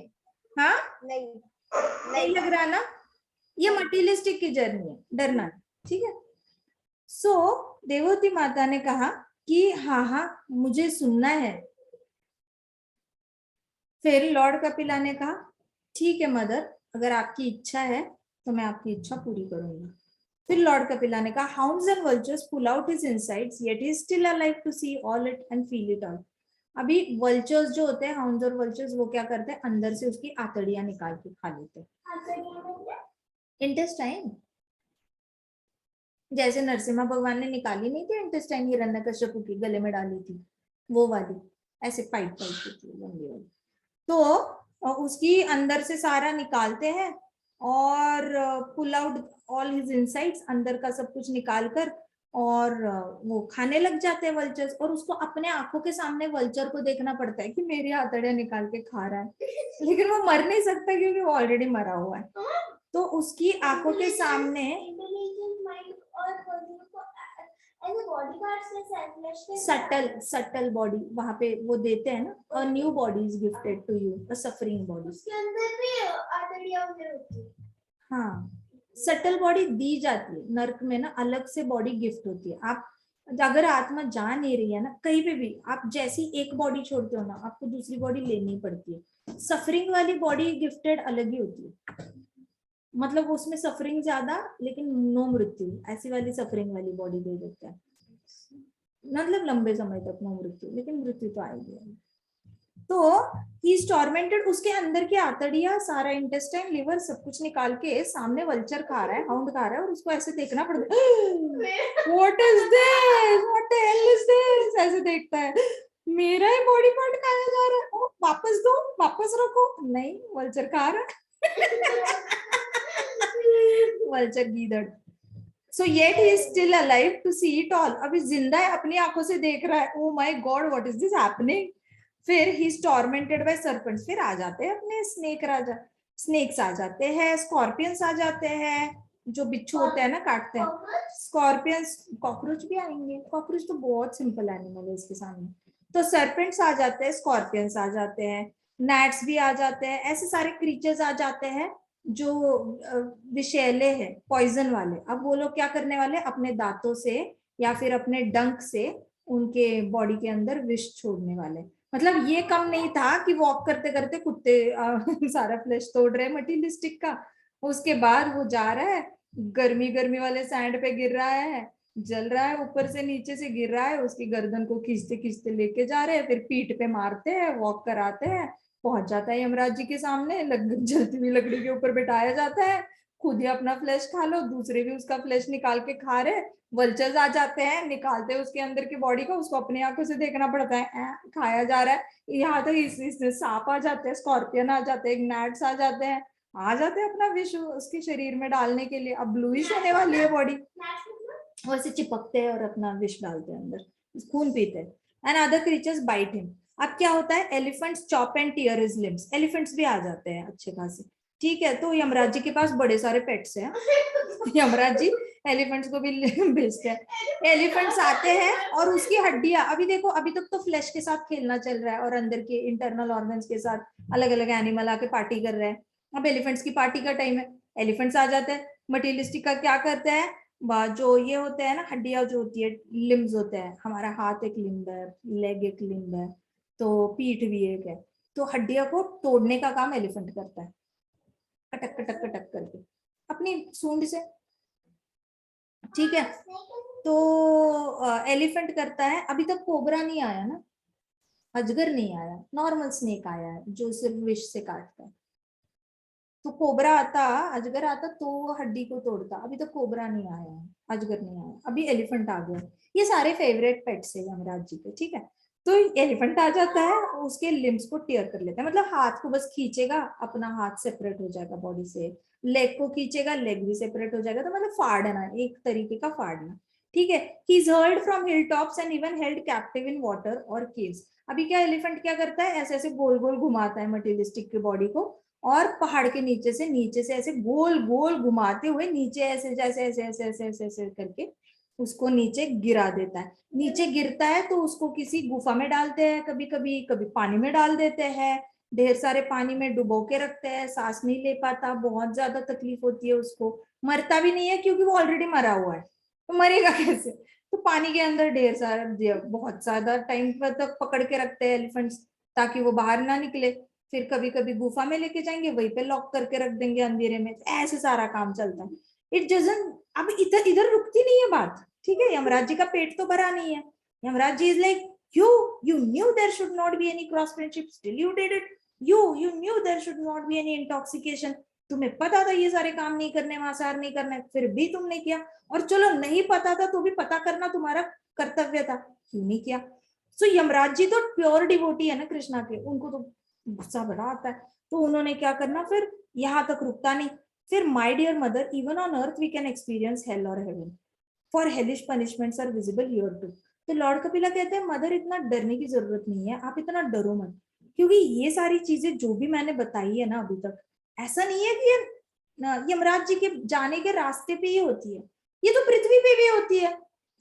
S1: हाँ
S2: नहीं
S1: नहीं लग रहा ना, ये मटीरियलिस्टिक की जर्नी है, डरना, ठीक है। सो देवहूति माता ने कहा कि हाँ हाँ मुझे सुनना है। फिर लॉर्ड कपिला ने कहा ठीक है मदर, अगर आपकी इच्छा है तो मैं आपकी इच्छा पूरी करूंगा। फिर लॉर्ड कपिला ने कहा hounds and vultures pull out his insides yet he is still alive to see all it and feel it all. अभी वल्चर्स जो होते हैं, हाउंड्स और वल्चर्स, वो क्या करते हैं अंदर से उसकी आतड़ियां निकाल के खा लेते हैं, इंटेस्टाइन, जैसे नरसिम्हा भगवान ने निकाली नहीं थी इंटेस्टाइन हिरण्यकश्यप के गले में डाली थी, वो वाली, ऐसे पाइप पाइप थी लंबी वाली, तो उसकी अंदर से सारा निकालते हैं और pull out all his insides, अंदर का सब कुछ निकाल कर, और वो खाने लग जाते हैं वल्चर्स, और उसको अपने आंखों के सामने वल्चर को देखना पड़ता है कि मेरी आतड़ियां निकाल के खा रहा है, लेकिन वो मर नहीं सकता क्योंकि वो ऑलरेडी मरा हुआ है, तो उसकी आंखों के सामने सटल बॉडी वहां पे वो देते हैं ना, a new body is gifted to you, a suffering body,
S2: उसके अंदर भी आतड़ियां होती है।
S1: हाँ सटल बॉडी दी जाती है, नर्क में ना अलग से बॉडी गिफ्ट होती है। आप अगर आत्मा जा नहीं रही है ना कहीं पे भी, आप जैसी एक बॉडी छोड़ते हो ना आपको दूसरी बॉडी लेनी पड़ती है, सफरिंग वाली बॉडी गिफ्टेड अलग ही होती है, मतलब उसमें सफरिंग ज्यादा लेकिन नो मृत्यु, ऐसी वाली सफरिंग वाली बॉडी दे देता है, मतलब लंबे समय तक नो मृत्यु, लेकिन मृत्यु तो आएगी। तो ही इज टॉर्मेंटेड, उसके अंदर की आतड़ियां सारा इंटेस्टाइन लिवर सब कुछ निकाल के सामने वल्चर खा रहा है, हाउंड खा रहा है, और उसको ऐसे देखना पड़ता है what is this, what the hell is this, ऐसे देखता है मेरा ही बॉडी पार्ट खाया जा रहा है, ओ वापस दो वापस रखो, नहीं वल्चर खा रहा है। वल्चर गीदड़, so yet he is still alive to see it all, अभी जिंदा है अपनी आंखों से देख रहा है, oh my god what is this happening. फिर he is tormented by serpents, फिर आ जाते हैं अपने स्नेक राजा, स्नेक्स आ जाते हैं, स्कॉर्पियंस आ जाते हैं, जो बिच्छू होते हैं ना काटते हैं, स्कॉर्पियंस, कॉकरोच भी आएंगे, कॉकरोच तो बहुत सिंपल एनिमल है इसके सामने। तो सर्पेंट्स आ जाते हैं, स्कॉर्पियंस आ जाते हैं, नैट्स भी आ जाते हैं, ऐसे सारे क्रीचर्स आ जाते हैं जो विषैले हैं, पॉइजन वाले। अब वो लोग क्या करने वाले, अपने दांतों से या फिर अपने डंक से उनके बॉडी के अंदर विष छोड़ने वाले। मतलब ये कम नहीं था कि वॉक करते करते कुत्ते सारा फ्लैश तोड़ रहे मटेरियलिस्टिक का, उसके बाद वो जा रहा है, गर्मी गर्मी वाले सैंड पे गिर रहा है, जल रहा है, ऊपर से नीचे से गिर रहा है, उसकी गर्दन को खींचते खींचते लेके जा रहे हैं, फिर पीठ पे मारते हैं, वॉक कराते हैं, पहुंच जाता है यमराज जी के सामने, जलती हुई लकड़ी के ऊपर बिठाया जाता है, खुद ही अपना फ्लैश खा लो, दूसरे भी उसका फ्लैश निकाल के खा रहे, वल्चर्स आ जाते हैं, निकालते हैं उसके अंदर की बॉडी को, उसको अपनी आंखों से देखना पड़ता है, खाया जा रहा है। यहाँ तो इसमें सांप आ जाते हैं, स्कॉर्पियन आ जाते हैं, नैट्स आ जाते हैं अपना विष उसके शरीर में डालने के लिए। अब ब्लूइश होने वाली है बॉडी, वैसे चिपकते हैं और अपना विष डालते हैं अंदर, खून पीते हैं। And other creatures bite him. अब क्या होता है, elephants chop and tear his limbs, elephants भी आ जाते हैं अच्छे खासे, ठीक है। तो यमराज जी के पास बड़े सारे पेट्स हैं, यमराज जी एलिफेंट्स को भी भेजते हैं। एलिफेंट्स आते हैं और उसकी हड्डियां, अभी देखो अभी तक तो फ्लैश के साथ खेलना चल रहा है और अंदर के इंटरनल ऑर्गन्स के साथ अलग अलग एनिमल आके पार्टी कर रहे हैं। अब एलिफेंट्स की पार्टी का टाइम है, एलिफेंट्स आ जाते हैं। मटेरियलिस्टिक का क्या करते हैं, जो ये होते हैं ना हड्डियां जो होती है, लिम्स होते हैं, हमारा हाथ एक लिम्ब है, लेग एक लिम्ब है, तो पीठ भी एक है, तो हड्डियों को तोड़ने का काम एलिफेंट करता है, कटक कटक कटक करके अपनी सूंड से, ठीक है। तो एलिफेंट करता है। अभी तक कोबरा नहीं आया ना, अजगर नहीं आया, नॉर्मल स्नेक आया है जो सिर्फ विष से काटता है। तो कोबरा आता, अजगर आता तो वो हड्डी को तोड़ता, अभी तक कोबरा नहीं आया है, अजगर नहीं आया, अभी एलिफेंट आ गया। ये सारे फेवरेट पेट्स है यमराज जी के, ठीक है। तो एलिफेंट आ जाता है, उसके लिम्स को टीयर कर लेता है, मतलब हाथ को बस खींचेगा, अपना हाथ सेपरेट हो जाएगा बॉडी से, लेग को खींचेगा, लेग भी सेपरेट हो जाएगा, तो मतलब फाड़ना, एक तरीके का फाड़ना, ठीक है। He is hurled from hill tops and even held captive in water और केव्स। अभी क्या एलिफेंट क्या करता है, ऐसे ऐसे गोल गोल घुमाता है मटेरियलिस्टिक की बॉडी को, और पहाड़ के नीचे से ऐसे गोल गोल घुमाते हुए नीचे ऐसे जैसे ऐसे ऐसे ऐसे ऐसे ऐसे करके उसको नीचे गिरा देता है। नीचे गिरता है तो उसको किसी गुफा में डालते हैं, कभी कभी कभी पानी में डाल देते हैं, ढेर सारे पानी में डुबो के रखते हैं, सांस नहीं ले पाता, बहुत ज्यादा तकलीफ होती है उसको, मरता भी नहीं है क्योंकि वो ऑलरेडी मरा हुआ है, तो मरेगा कैसे। तो पानी के अंदर ढेर सारा बहुत ज्यादा टाइम तक पकड़ के रखते हैं एलिफेंट्स, ताकि वो बाहर ना निकले। फिर कभी कभी गुफा में लेके जाएंगे, वहीं पे लॉक करके रख देंगे अंधेरे में, ऐसे सारा काम चलता है। इट डजंट, अब इधर इधर रुकती नहीं है बात, ठीक है। यमराज जी का पेट तो भरा नहीं है, Yamraj ji is like, you knew there should not be any cross friendship, still you did it, you knew there should not be any intoxication, तुम्हें पता था ये सारे काम नहीं करने, मांसाहार नहीं करना है, फिर भी तुमने किया, और चलो नहीं पता था तो भी पता करना तुम्हारा कर्तव्य था, क्यों नहीं किया। सो यमराज जी तो प्योर डिवोटी है ना कृष्णा के, उनको तो गुस्सा बड़ा आता है, तो उन्होंने क्या करना, फिर यहाँ तक रुकता नहीं, फिर my dear mother, even on earth we can experience hell or heaven, for hellish punishments are visible here too. तो लॉर्ड कपिला कहते हैं मदर इतना डरने की जरूरत नहीं है, आप इतना डरो मत, क्योंकि ये सारी चीजें जो भी मैंने बताई है ना अभी तक, ऐसा नहीं है कि ये यमराज जी के जाने के रास्ते पे ही होती है, ये तो पृथ्वी पे भी होती है,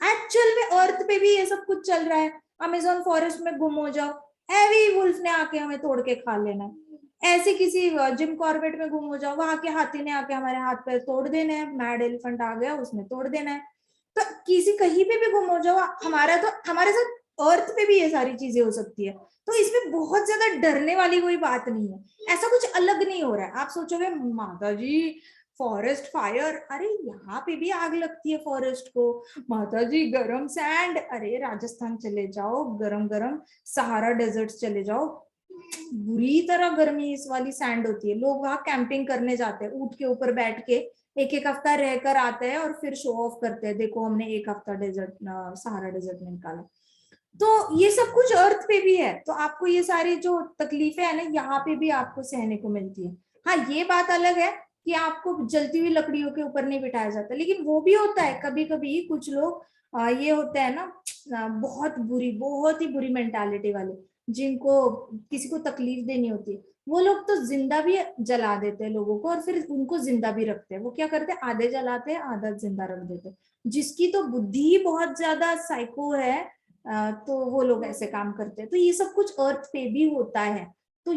S1: एक्चुअल में अर्थ पे भी ये सब कुछ चल रहा है। अमेजोन फॉरेस्ट में गुम हो जाओ, हैवी वुल्फ ने आके हमें तोड़ के खा लेना है, ऐसे किसी जिम कॉर्बेट में गुम हो जाओ, वहां के हाथी ने आके हमारे हाथ पैर तोड़ देने हैं, मैड एलिफेंट आ गया उसने तोड़ देना है, तो किसी कहीं पे भी गुम हो जाओ, हमारा तो हमारे साथ अर्थ पे भी ये सारी चीजें हो सकती है, तो इसमें बहुत ज्यादा डरने वाली कोई बात नहीं है, ऐसा कुछ अलग नहीं हो रहा है। आप सोचोगे माता जी फॉरेस्ट फायर, अरे यहाँ पे भी आग लगती है फॉरेस्ट को, माता जी गरम सैंड, अरे राजस्थान चले जाओ, गरम गरम सहारा डेजर्ट चले जाओ, बुरी तरह गर्मी इस वाली सैंड होती है, लोग वहां कैंपिंग करने जाते हैं, ऊंट के ऊपर बैठ के एक एक हफ्ता रहकर आते हैं और फिर शो ऑफ करते हैं, देखो हमने एक हफ्ता डेजर्ट सहारा डेजर्ट में निकाला। तो ये सब कुछ अर्थ पे भी है, तो आपको ये सारी जो तकलीफें है ना यहाँ पे भी आपको सहने को मिलती है। हाँ ये बात अलग है कि आपको जलती हुई लकड़ियों के ऊपर नहीं बिठाया जाता, लेकिन वो भी होता है कभी कभी, कुछ लोग ये होते हैं ना बहुत बुरी, बहुत ही बुरी मेंटालिटी वाले, जिनको किसी को तकलीफ देनी होती है, वो लोग तो जिंदा भी जला देते हैं लोगों को और फिर उनको जिंदा भी रखते हैं। वो क्या करते हैं, आधे जलाते हैं आधा जिंदा रख देते हैं। जिसकी तो बुद्धि ही बहुत ज्यादा साइको है तो वो लोग ऐसे काम करते हैं। तो ये सब कुछ अर्थ पे भी होता है। तो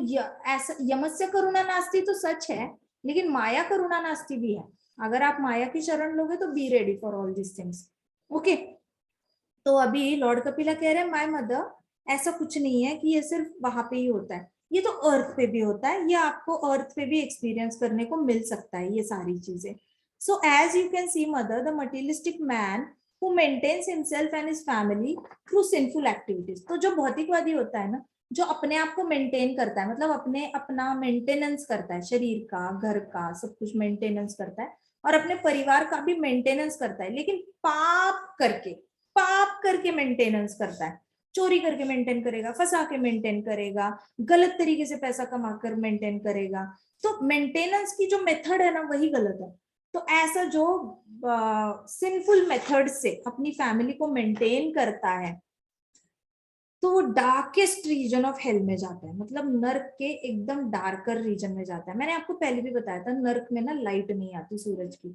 S1: ऐसा यमस्य करुणा नास्ति तो सच है, लेकिन माया करुणा नास्ति भी है। अगर आप माया की शरण लोगे तो be ready for all this things. Okay, तो अभी लॉर्ड कपिला कह रहे हैं माय मदर, ऐसा कुछ नहीं है कि ये सिर्फ वहां पे ही होता है, ये तो अर्थ पे भी होता है, ये आपको अर्थ पे भी एक्सपीरियंस करने को मिल सकता है ये सारी चीजें। So as you can see mother, the materialistic man who maintains himself and his family through sinful activities. तो जो भौतिकवादी होता है ना, जो अपने आप को मेंटेन करता है, मतलब अपना मेंटेनेंस करता है, शरीर का, घर का, सब कुछ मेंटेनेंस करता है और अपने परिवार का भी मेंटेनेंस करता है, लेकिन पाप करके मेंटेनेंस करता है। चोरी करके मेंटेन करेगा, फंसा के मेंटेन करेगा, गलत तरीके से पैसा कमाकर मेंटेन करेगा। तो मेंटेनेंस की जो मेथड है ना वही गलत है। तो ऐसा जो सिंफुल मेथड से अपनी फैमिली को मेंटेन करता है तो वो डार्केस्ट रीजन ऑफ हेल में जाता है, मतलब नर्क के एकदम डार्कर रीजन में जाता है। मैंने आपको पहले भी बताया था, नर्क में ना लाइट नहीं आती सूरज की,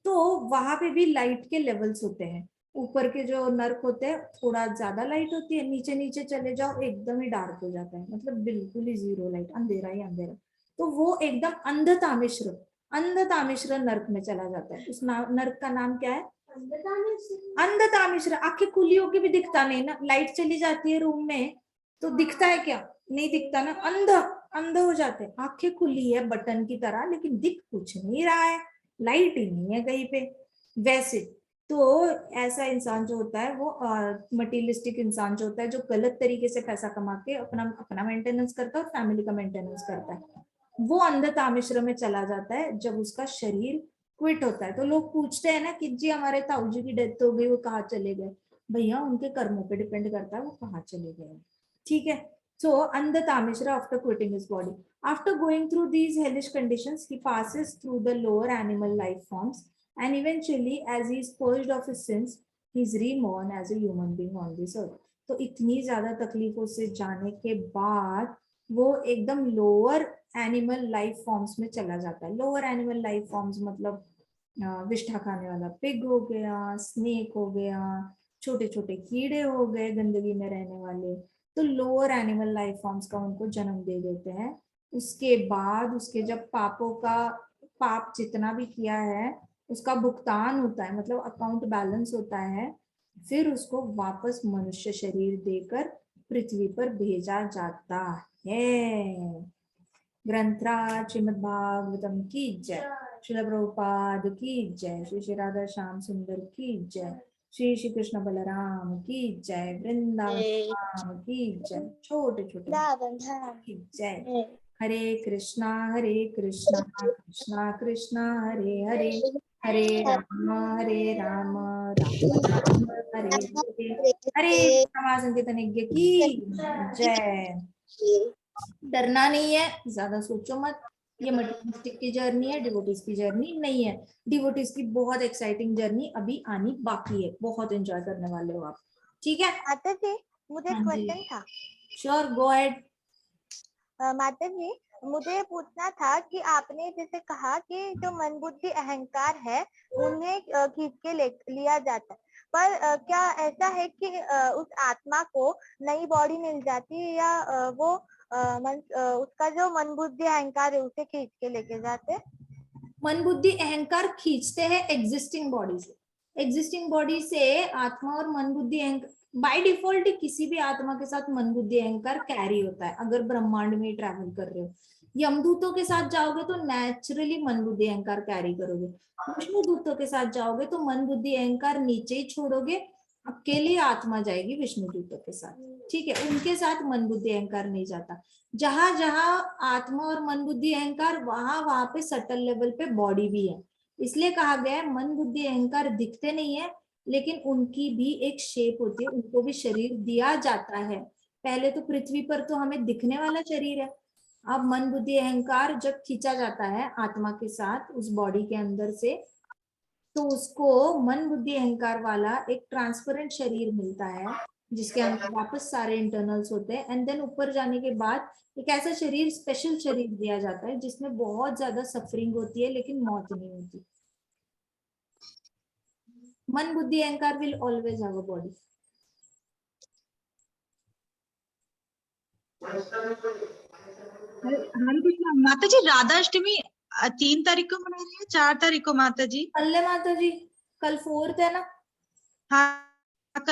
S1: तो वहां पे भी लाइट के लेवल्स होते हैं। ऊपर के जो नर्क होते हैं थोड़ा ज्यादा लाइट होती है, नीचे नीचे चले जाओ एकदम ही डार्क हो जाता है, मतलब बिल्कुल ही जीरो लाइट, अंधेरा ही अंधेरा। तो वो एकदम अंधता मिश्र नर्क में चला जाता है। उस नर्क का नाम क्या है, अंधता मिश्र। आंखें खुली होके भी दिखता नहीं ना, लाइट चली जाती है रूम में तो दिखता है क्या, नहीं दिखता ना, अंध हो जाते हैं। आंखें खुली है बटन की तरह लेकिन दिख कुछ नहीं रहा है, लाइट ही नहीं है कहीं पे। वैसे तो ऐसा इंसान जो होता है वो मटीरियलिस्टिक इंसान जो होता है, जो गलत तरीके से पैसा कमा के अपना अपना मेंटेनेंस करता है और फैमिली का मेंटेनेंस करता है, वो अंधता मिश्र में चला जाता है जब उसका शरीर क्विट होता है। तो लोग पूछते हैं ना कि जी हमारे ताऊ जी की डेथ हो गई, वो कहाँ चले गए। भैया उनके कर्मों पे डिपेंड करता है वो कहाँ चले गए। ठीक है, so अंधता Mishra after quitting his body, after going through these hellish conditions, he passes through the lower animal life forms and eventually as he is purged of his sins, he is reborn as a human being on this earth. तो इतनी ज्यादा तकलीफों से जाने के बाद वो एकदम लोअर एनिमल लाइफ फॉर्म्स में चला जाता है। लोअर एनिमल लाइफ फॉर्म्स मतलब विष्ठा खाने वाला पिग हो गया, स्नेक हो गया, छोटे छोटे कीड़े हो गए गंदगी में रहने वाले, तो लोअर एनिमल लाइफ फॉर्म्स का उनको जन्म दे देते हैं। उसके बाद उसके जब पाप जितना भी किया है उसका भुगतान होता है, मतलब अकाउंट बैलेंस होता है, फिर उसको वापस मनुष्य शरीर देकर पृथ्वी पर भेजा जाता है। ग्रंथराज श्रीमद्भागवतम की जय, श्रील प्रभुपाद की जय, श्री श्री राधा श्याम सुंदर की जय, श्री श्री कृष्ण बलराम की जय, वृंदावन धाम की जय, छोटे छोटे की जय। हरे कृष्णा कृष्णा कृष्णा हरे हरे, हरे राम राम हरे हरे, हरे क्षमा संकीर्तन यज्ञ की जय। डरना नहीं है, ज्यादा सोचो मत, ये मटेरियलिस्टिक की जर्नी है, डिवोटीज की जर्नी नहीं है। डिवोटीज की बहुत एक्साइटिंग जर्नी अभी आनी बाकी है, बहुत एंजॉय करने वाले हो आप। ठीक है
S3: माता जी, मुझे एक क्वेश्चन था।
S1: Sure, go ahead.
S3: माता जी, मुझे पूछना था कि आपने जैसे कहा कि जो मन बुद्धि अहंकार है उन्हें खींच के लिया जाता है, पर क्या ऐसा है कि उस आत्मा को नई बॉडी मिल जाती है या उसका जो मन बुद्धि अहंकार है उसे खींच के लेके जाते हैं?
S1: मन बुद्धि अहंकार खींचते हैं एग्जिस्टिंग बॉडी से, एग्जिस्टिंग बॉडी से आत्मा और मन बुद्धि अहंकार बाय डिफॉल्ट किसी भी आत्मा के साथ मन बुद्धि अहंकार कैरी होता है। अगर ब्रह्मांड में ट्रैवल कर रहे हो, यमदूतों के साथ जाओगे तो नेचुरली मन बुद्धि अहंकार कैरी करोगे, विष्णु दूतों के साथ जाओगे तो मन बुद्धि अहंकार नीचे ही छोड़ोगे, अकेली आत्मा जाएगी विष्णु दूतों के साथ। ठीक है, उनके साथ मन बुद्धि अहंकार नहीं जाता। जहां जहां आत्मा और मन बुद्धि अहंकार, वहां पे सटल लेवल पे बॉडी भी है। इसलिए कहा गया है मन बुद्धि अहंकार दिखते नहीं है लेकिन उनकी भी एक शेप होती है, उनको भी शरीर दिया जाता है। पहले तो पृथ्वी पर तो हमें दिखने वाला शरीर है, अब मन बुद्धि अहंकार जब खींचा जाता है आत्मा के साथ उस बॉडी के अंदर से, तो उसको मन बुद्धि अहंकार वाला एक ट्रांसपेरेंट शरीर मिलता है जिसके अंदर वापस सारे इंटरनल्स होते हैं, एंड देन ऊपर जाने के बाद एक ऐसा शरीर, स्पेशल शरीर दिया जाता है जिसमें बहुत ज्यादा सफरिंग होती है लेकिन मौत नहीं होती। मन बुद्धि अहंकार will always have a body.
S4: Hare Krishna माता जी, राधा अष्टमी 3 तारीख को मना रही है, 4 तारीख को माता जी?
S1: कल है माता जी, कल 4th है ना।
S4: हाँ